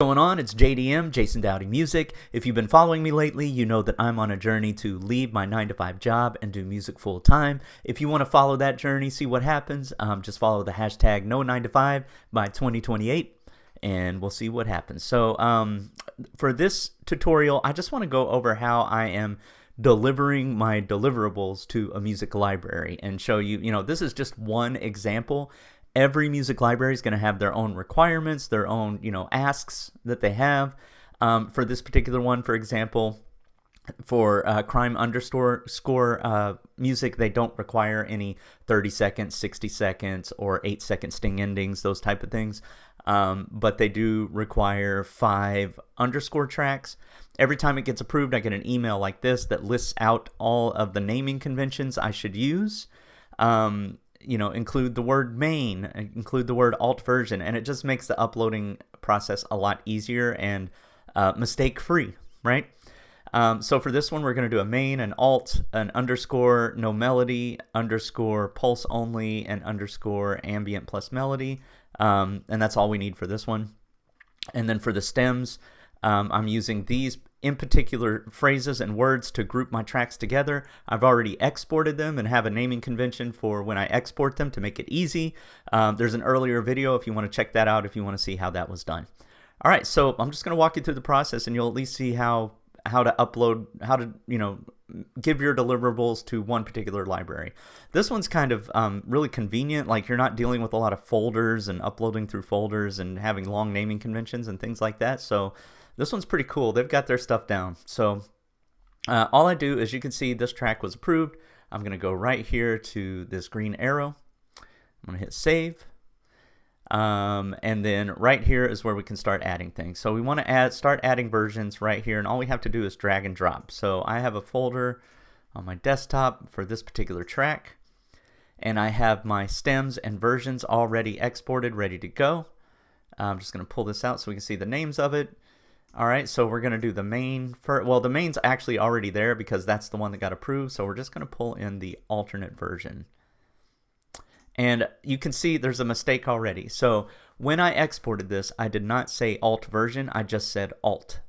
Going on, it's JDM, Jason Dowdy Music. If you've been following me lately, you know that I'm on a journey to leave my 9-to-5 job and do music full time. If you want to follow that journey, see what happens, just follow the hashtag no9to5 by 2028 and we'll see what happens. So for this tutorial, I just want to go over how I am delivering my deliverables to a music library and show you, this is just one example. Every music library is going to have their own requirements, their own, asks that they have. For this particular one, for example, for crime underscore music, they don't require any 30 seconds, 60 seconds, or 8-second sting endings, those type of things. But they do require 5 underscore tracks. Every time it gets approved, I get an email like this that lists out all of the naming conventions I should use. Include the word main, include the word alt version, and it just makes the uploading process a lot easier and mistake-free, right? So for this one, we're going to do a main, an alt, an underscore, no melody, underscore, pulse only, and underscore, ambient plus melody, and that's all we need for this one. And then for the stems, I'm using these in particular phrases and words to group my tracks together. I've already exported them and have a naming convention for when I export them to make it easy. There's an earlier video if you want to check that out, if you want to see how that was done. All right, so I'm just going to walk you through the process and you'll at least see how to upload, how to, give your deliverables to one particular library. This one's kind of really convenient, like you're not dealing with a lot of folders and uploading through folders and having long naming conventions and things like that. So this one's pretty cool. They've got their stuff down. So all I do is, you can see this track was approved. I'm going to go right here to this green arrow. I'm going to hit save. And then right here is where we can start adding things. So we want to start adding versions right here, and all we have to do is drag and drop. So I have a folder on my desktop for this particular track, and I have my stems and versions already exported, ready to go. I'm just going to pull this out so we can see the names of it. All right, so we're going to do the main first. Well, the main's actually already there because that's the one that got approved, so we're just going to pull in the alternate version. And you can see there's a mistake already. So when I exported this, I did not say alt version, I just said alt.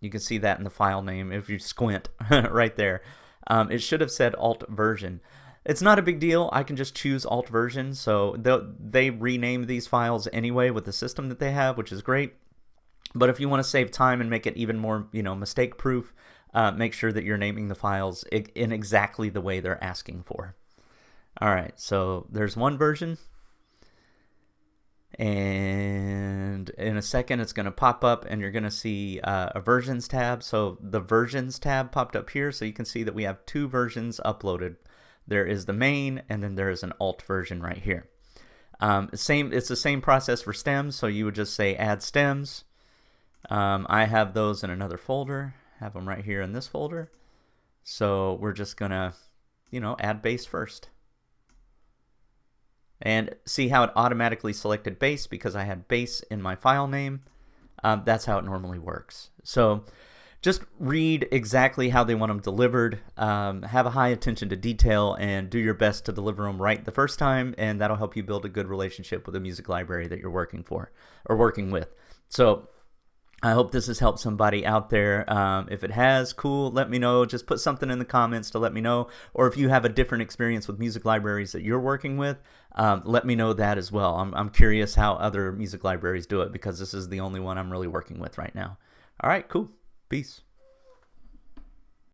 You can see that in the file name if you squint right there. It should have said alt version. It's not a big deal. I can just choose alt version. So they rename these files anyway with the system that they have, which is great. But if you want to save time and make it even more, mistake proof, make sure that you're naming the files in exactly the way they're asking for. All right, so there's one version, and in a second it's going to pop up and you're going to see a versions tab. So the versions tab popped up here, so you can see that we have 2 versions uploaded. There is the main, and then there is an alt version right here. It's the same process for stems, so you would just say add stems. I have those in another folder, have them right here in this folder. So we're just going to, add bass first. And see how it automatically selected bass because I had bass in my file name. That's how it normally works. So just read exactly how they want them delivered. Have a high attention to detail and do your best to deliver them right the first time, and that'll help you build a good relationship with the music library that you're working for or working with. So I hope this has helped somebody out there. If it has, cool, let me know. Just put something in the comments to let me know. Or if you have a different experience with music libraries that you're working with, let me know that as well. I'm curious how other music libraries do it because this is the only one I'm really working with right now. All right, cool. Peace.